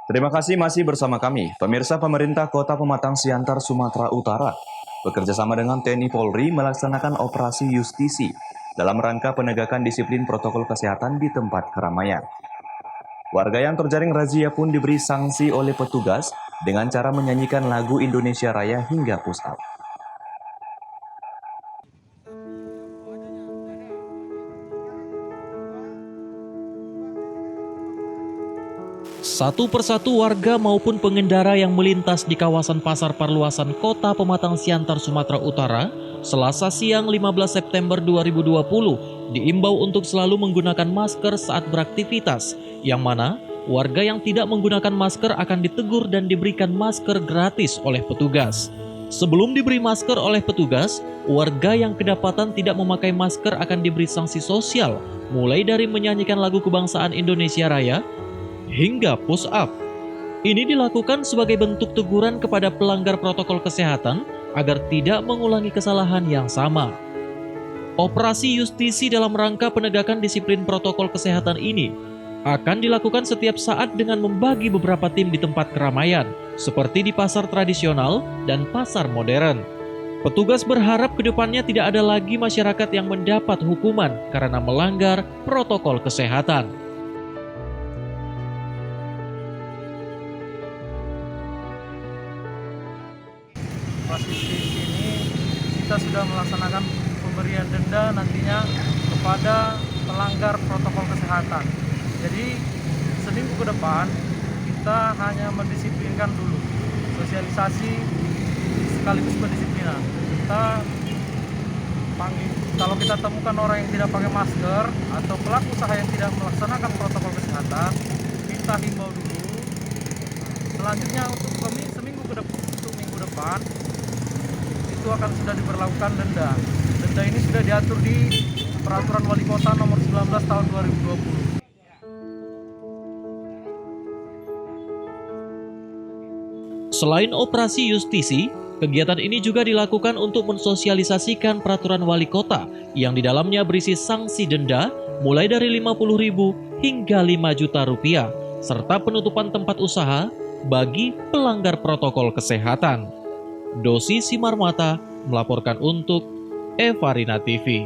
Terima kasih masih bersama kami. Pemirsa, pemerintah Kota Pematang Siantar, Sumatera Utara bekerja sama dengan TNI Polri melaksanakan operasi justisi dalam rangka penegakan disiplin protokol kesehatan di tempat keramaian. Warga yang terjaring razia pun diberi sanksi oleh petugas dengan cara menyanyikan lagu Indonesia Raya hingga push up. Satu persatu warga maupun pengendara yang melintas di kawasan Pasar Parluasan Kota Pematang Siantar, Sumatera Utara, Selasa siang 15 September 2020, diimbau untuk selalu menggunakan masker saat beraktivitas, yang mana warga yang tidak menggunakan masker akan ditegur dan diberikan masker gratis oleh petugas. Sebelum diberi masker oleh petugas, warga yang kedapatan tidak memakai masker akan diberi sanksi sosial, mulai dari menyanyikan lagu kebangsaan Indonesia Raya, hingga push up. Ini dilakukan sebagai bentuk teguran kepada pelanggar protokol kesehatan agar tidak mengulangi kesalahan yang sama. Operasi justisi dalam rangka penegakan disiplin protokol kesehatan ini akan dilakukan setiap saat dengan membagi beberapa tim di tempat keramaian, seperti di pasar tradisional dan pasar modern. Petugas berharap kedepannya tidak ada lagi masyarakat yang mendapat hukuman karena melanggar protokol kesehatan. Operasi justisi ini kita sudah melaksanakan pemberian denda nantinya kepada pelanggar protokol kesehatan. Jadi seminggu ke depan kita hanya mendisiplinkan dulu, sosialisasi sekaligus pendisiplinan. Kita panggil, kalau kita temukan orang yang tidak pakai masker atau pelaku usaha yang tidak melaksanakan protokol kesehatan, kita himbau dulu. Selanjutnya untuk seminggu minggu depan itu akan sudah diberlakukan denda. Denda ini sudah diatur di Peraturan Wali Kota Nomor 19 Tahun 2020. Selain operasi justisi, kegiatan ini juga dilakukan untuk mensosialisasikan peraturan wali kota yang di dalamnya berisi sanksi denda mulai dari Rp50.000 hingga Rp5 juta, serta penutupan tempat usaha bagi pelanggar protokol kesehatan. Dosi Simarmata melaporkan untuk Evarina TV.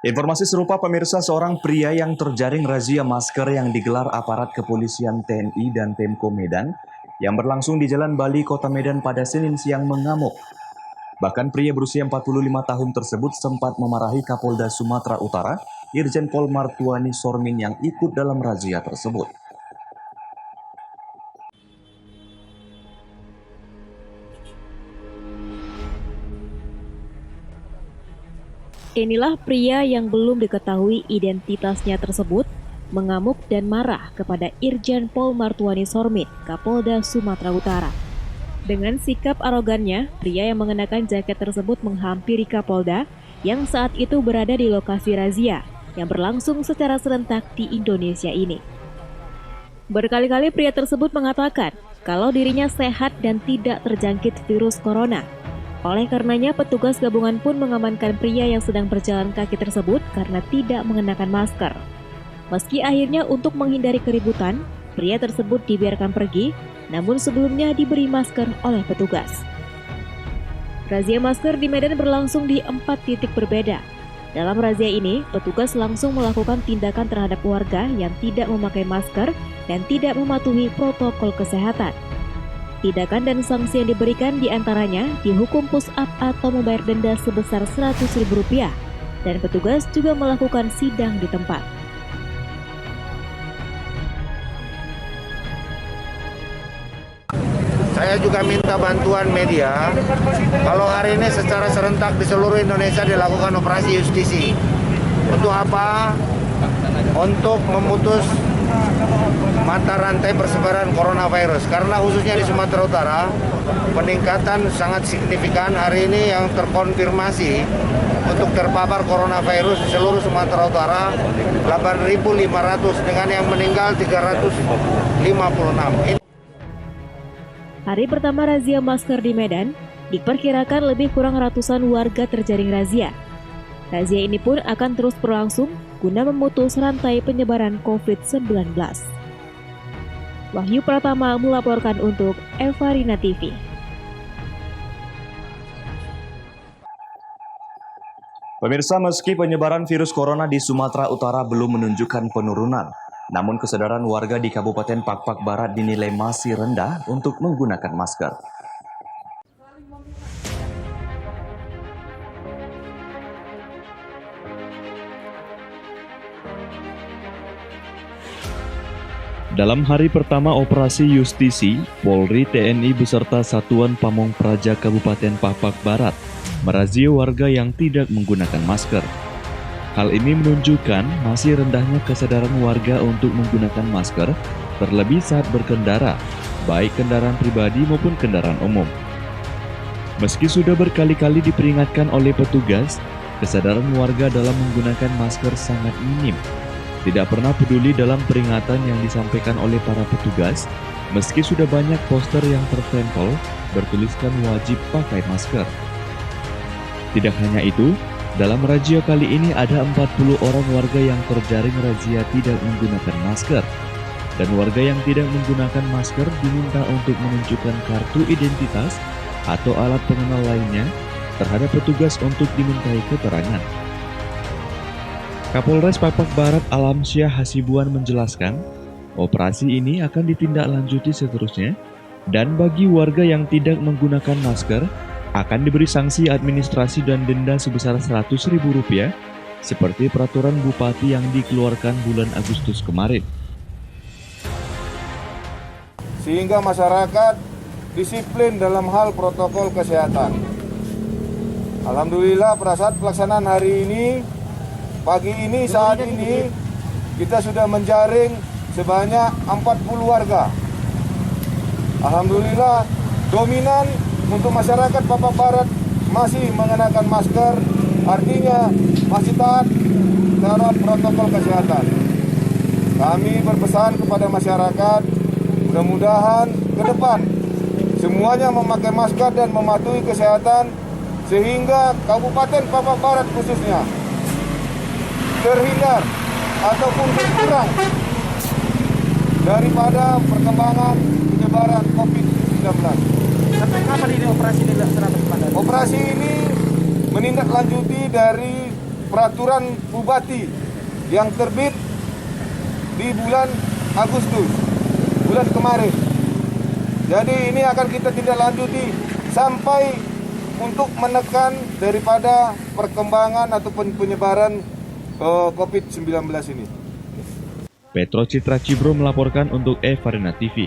Informasi serupa pemirsa, seorang pria yang terjaring razia masker yang digelar aparat kepolisian TNI dan Pemko Medan yang berlangsung di Jalan Bali, Kota Medan pada Senin siang mengamuk. Bahkan pria berusia 45 tahun tersebut sempat memarahi Kapolda Sumatera Utara, Irjen Pol Martuani Sormin yang ikut dalam razia tersebut. Inilah pria yang belum diketahui identitasnya tersebut mengamuk dan marah kepada Irjen Pol Martuani Sormin, Kapolda Sumatera Utara. Dengan sikap arogannya, pria yang mengenakan jaket tersebut menghampiri Kapolda yang saat itu berada di lokasi razia yang berlangsung secara serentak di Indonesia ini. Berkali-kali pria tersebut mengatakan kalau dirinya sehat dan tidak terjangkit virus corona. Oleh karenanya, petugas gabungan pun mengamankan pria yang sedang berjalan kaki tersebut karena tidak mengenakan masker. Meski akhirnya untuk menghindari keributan, pria tersebut dibiarkan pergi, namun sebelumnya diberi masker oleh petugas. Razia masker di Medan berlangsung di 4 titik berbeda. Dalam razia ini, petugas langsung melakukan tindakan terhadap warga yang tidak memakai masker dan tidak mematuhi protokol kesehatan. Tindakan dan sanksi yang diberikan diantaranya dihukum push up atau membayar denda sebesar Rp100.000 dan petugas juga melakukan sidang di tempat. Saya juga minta bantuan media, kalau hari ini secara serentak di seluruh Indonesia dilakukan operasi justisi. Untuk apa? Untuk memutus mata rantai persebaran coronavirus. Karena khususnya di Sumatera Utara, peningkatan sangat signifikan hari ini yang terkonfirmasi untuk terpapar coronavirus di seluruh Sumatera Utara 8.500 dengan yang meninggal 356. Hari pertama razia masker di Medan, diperkirakan lebih kurang ratusan warga terjaring razia. Razia ini pun akan terus berlangsung guna memutus rantai penyebaran COVID-19. Wahyu Pratama melaporkan untuk Evarina TV. Pemirsa, meski penyebaran virus corona di Sumatera Utara belum menunjukkan penurunan, namun kesadaran warga di Kabupaten Pakpak Barat dinilai masih rendah untuk menggunakan masker. Dalam hari pertama operasi justisi, Polri, TNI beserta Satuan Pamong Praja Kabupaten Pakpak Barat merazia warga yang tidak menggunakan masker. Hal ini menunjukkan masih rendahnya kesadaran warga untuk menggunakan masker, terlebih saat berkendara, baik kendaraan pribadi maupun kendaraan umum. Meski sudah berkali-kali diperingatkan oleh petugas, kesadaran warga dalam menggunakan masker sangat minim. Tidak pernah peduli dalam peringatan yang disampaikan oleh para petugas, meski sudah banyak poster yang tertempel bertuliskan wajib pakai masker. Tidak hanya itu, dalam razia kali ini ada 40 orang warga yang terjaring razia tidak menggunakan masker. Dan warga yang tidak menggunakan masker diminta untuk menunjukkan kartu identitas atau alat pengenal lainnya terhadap petugas untuk dimintai keterangan. Kapolres Pakpak Barat Alamsyah Hasibuan menjelaskan, operasi ini akan ditindaklanjuti seterusnya, dan bagi warga yang tidak menggunakan masker, akan diberi sanksi administrasi dan denda sebesar Rp100.000, seperti peraturan Bupati yang dikeluarkan bulan Agustus kemarin. Sehingga masyarakat disiplin dalam hal protokol kesehatan. Alhamdulillah pada saat pelaksanaan hari ini, pagi ini, saat ini, kita sudah menjaring sebanyak 40 warga. Alhamdulillah, dominan untuk masyarakat Pakpak Barat masih mengenakan masker, artinya masih taat terhadap protokol kesehatan. Kami berpesan kepada masyarakat, mudah-mudahan ke depan semuanya memakai masker dan mematuhi kesehatan, sehingga Kabupaten Pakpak Barat khususnya terhindar ataupun berkurang daripada perkembangan penyebaran COVID-19. Sampai kapan ini operasi dilaksanakan? Operasi ini menindaklanjuti dari peraturan Bupati yang terbit di bulan Agustus, bulan kemarin. Jadi ini akan kita tindaklanjuti sampai untuk menekan daripada perkembangan ataupun penyebaran COVID-19 ini. Petro Citra Cibro melaporkan untuk Evarina TV.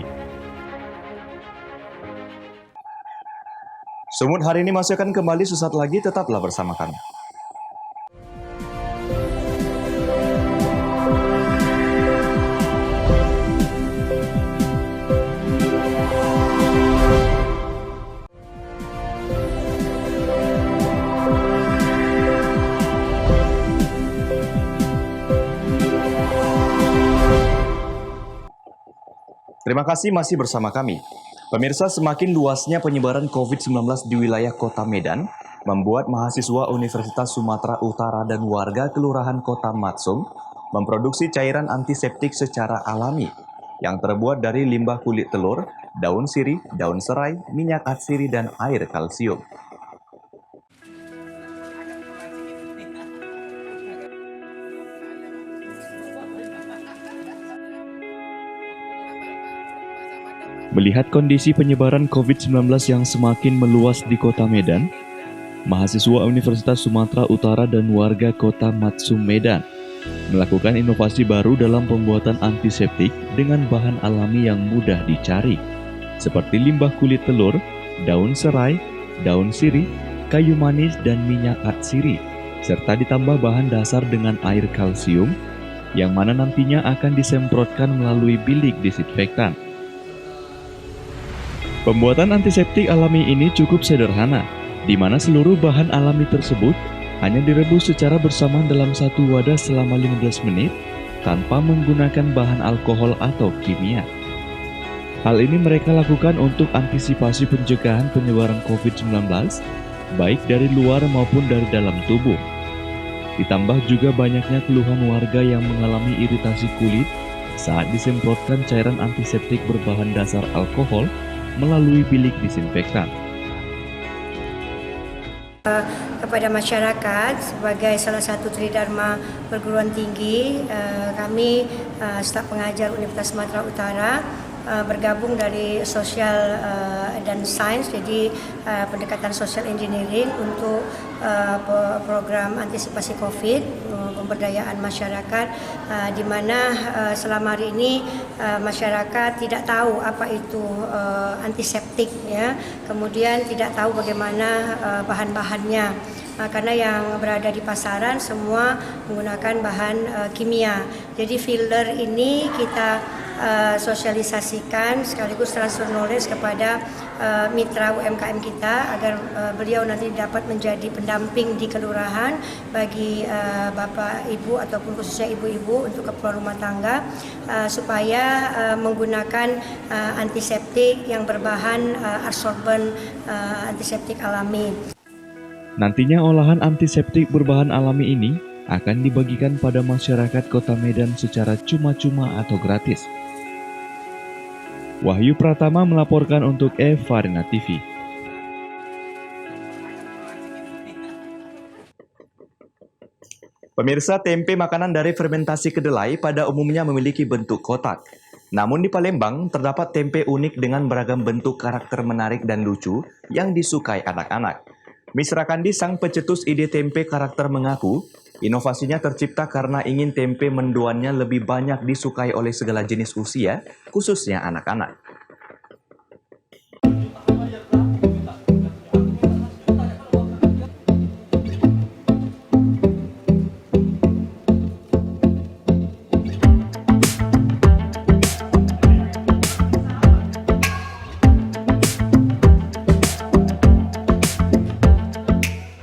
Sumut hari ini masih akan kembali sesaat lagi, tetaplah bersama kami. Terima kasih masih bersama kami. Pemirsa, semakin luasnya penyebaran COVID-19 di wilayah Kota Medan membuat mahasiswa Universitas Sumatera Utara dan warga Kelurahan Kota Matsum memproduksi cairan antiseptik secara alami yang terbuat dari limbah kulit telur, daun sirih, daun serai, minyak atsiri, dan air kalsium. Melihat kondisi penyebaran COVID-19 yang semakin meluas di Kota Medan, mahasiswa Universitas Sumatera Utara dan warga Kota Matsum Medan melakukan inovasi baru dalam pembuatan antiseptik dengan bahan alami yang mudah dicari, seperti limbah kulit telur, daun serai, daun sirih, kayu manis, dan minyak atsiri, serta ditambah bahan dasar dengan air kalsium, yang mana nantinya akan disemprotkan melalui bilik disinfektan. Pembuatan antiseptik alami ini cukup sederhana, di mana seluruh bahan alami tersebut hanya direbus secara bersamaan dalam satu wadah selama 15 menit tanpa menggunakan bahan alkohol atau kimia. Hal ini mereka lakukan untuk antisipasi pencegahan penyebaran COVID-19, baik dari luar maupun dari dalam tubuh. Ditambah juga banyaknya keluhan warga yang mengalami iritasi kulit saat disemprotkan cairan antiseptik berbahan dasar alkohol melalui bilik disinfektan. Kepada masyarakat sebagai salah satu tridharma perguruan tinggi, kami staf pengajar Universitas Sumatera Utara bergabung dari sosial dan sains, jadi pendekatan social engineering untuk program antisipasi COVID, pemberdayaan masyarakat, di mana selama hari ini masyarakat tidak tahu apa itu antiseptik, ya, kemudian tidak tahu bagaimana bahan-bahannya. Karena yang berada di pasaran semua menggunakan bahan kimia. Jadi filler ini kita sosialisasikan sekaligus transfer knowledge kepada mitra UMKM kita agar beliau nanti dapat menjadi pendamping di kelurahan bagi bapak ibu ataupun khususnya ibu-ibu untuk keperluan rumah tangga supaya menggunakan antiseptik yang berbahan adsorben antiseptik alami. Nantinya olahan antiseptik berbahan alami ini akan dibagikan pada masyarakat Kota Medan secara cuma-cuma atau gratis. Wahyu Pratama melaporkan untuk Evarina TV. Pemirsa, tempe makanan dari fermentasi kedelai pada umumnya memiliki bentuk kotak. Namun di Palembang terdapat tempe unik dengan beragam bentuk karakter menarik dan lucu yang disukai anak-anak. Miss Rakandi, sang pencetus ide tempe karakter, mengaku inovasinya tercipta karena ingin tempe mendoannya lebih banyak disukai oleh segala jenis usia, khususnya anak-anak.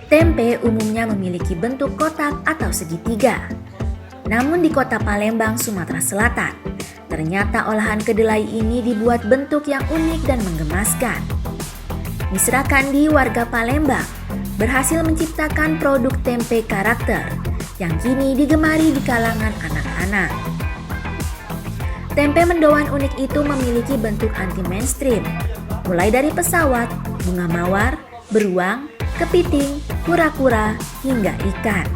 Tempe umumnya memiliki bentuk kotak atau segitiga. Namun di kota Palembang, Sumatera Selatan, ternyata olahan kedelai ini dibuat bentuk yang unik dan menggemaskan. Miss Rakandi, warga Palembang, berhasil menciptakan produk tempe karakter yang kini digemari di kalangan anak-anak. Tempe mendoan unik itu memiliki bentuk anti-mainstream, mulai dari pesawat, bunga mawar, beruang, kepiting, kura-kura, hingga ikan.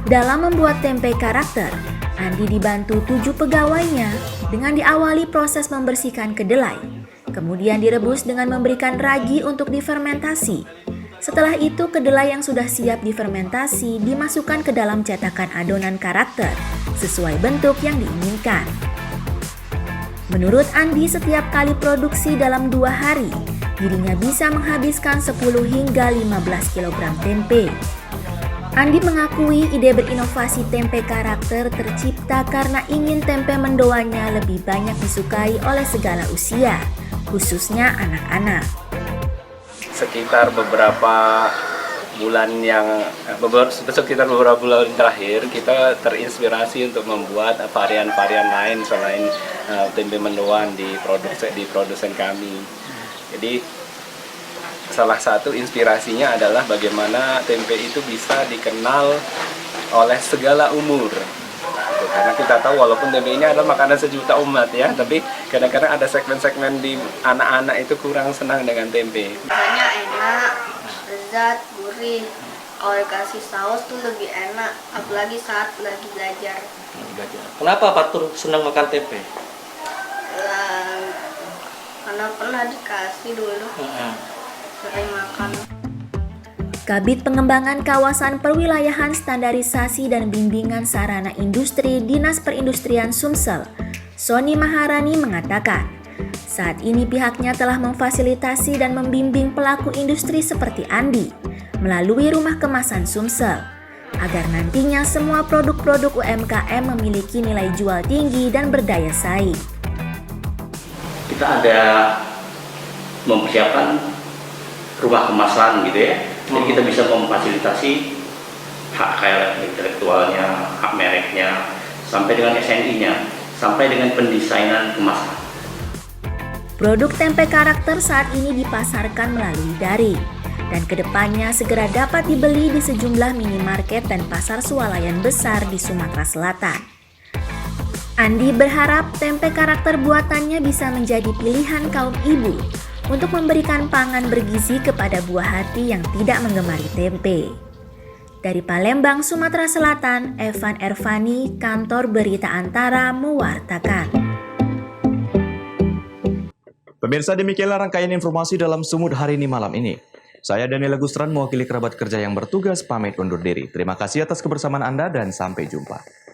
Dalam membuat tempe karakter, Andi dibantu 7 pegawainya dengan diawali proses membersihkan kedelai, kemudian direbus dengan memberikan ragi untuk difermentasi. Setelah itu, kedelai yang sudah siap difermentasi dimasukkan ke dalam cetakan adonan karakter sesuai bentuk yang diinginkan. Menurut Andi, setiap kali produksi dalam 2 hari, dirinya bisa menghabiskan 10 hingga 15 kg tempe. Andi mengakui ide berinovasi tempe karakter tercipta karena ingin tempe mendoannya lebih banyak disukai oleh segala usia, khususnya anak-anak. Sekitar beberapa bulan terakhir kita terinspirasi untuk membuat varian-varian lain selain tempe mendoan di produsen kami. Jadi salah satu inspirasinya adalah bagaimana tempe itu bisa dikenal oleh segala umur. Karena kita tahu walaupun tempe ini adalah makanan sejuta umat ya, tapi kadang-kadang ada segmen-segmen di anak-anak itu kurang senang dengan tempe. Rasanya enak, lezat, gurih. Kalau dikasih saus tuh lebih enak, apalagi saat lagi belajar. Kenapa Pak Tur senang makan tempe? Karena pernah dikasih dulu, sering makan. Kabid Pengembangan Kawasan Perwilayahan Standarisasi dan Bimbingan Sarana Industri Dinas Perindustrian Sumsel, Soni Maharani mengatakan, saat ini pihaknya telah memfasilitasi dan membimbing pelaku industri seperti Andi melalui Rumah Kemasan Sumsel, agar nantinya semua produk-produk UMKM memiliki nilai jual tinggi dan berdaya saing. Kita ada mempersiapkan rumah kemasan gitu ya, jadi kita bisa memfasilitasi hak kekayaan intelektualnya, hak mereknya, sampai dengan SNI-nya, sampai dengan pendesainan kemasan. Produk tempe karakter saat ini dipasarkan melalui daring, dan kedepannya segera dapat dibeli di sejumlah minimarket dan pasar swalayan besar di Sumatera Selatan. Andi berharap tempe karakter buatannya bisa menjadi pilihan kaum ibu untuk memberikan pangan bergizi kepada buah hati yang tidak menggemari tempe. Dari Palembang, Sumatera Selatan, Evan Ervani, Kantor Berita Antara mewartakan. Pemirsa, demikianlah rangkaian informasi dalam Sumut hari ini malam ini. Saya Daniel Agustran mewakili kerabat kerja yang bertugas pamit undur diri. Terima kasih atas kebersamaan Anda dan sampai jumpa.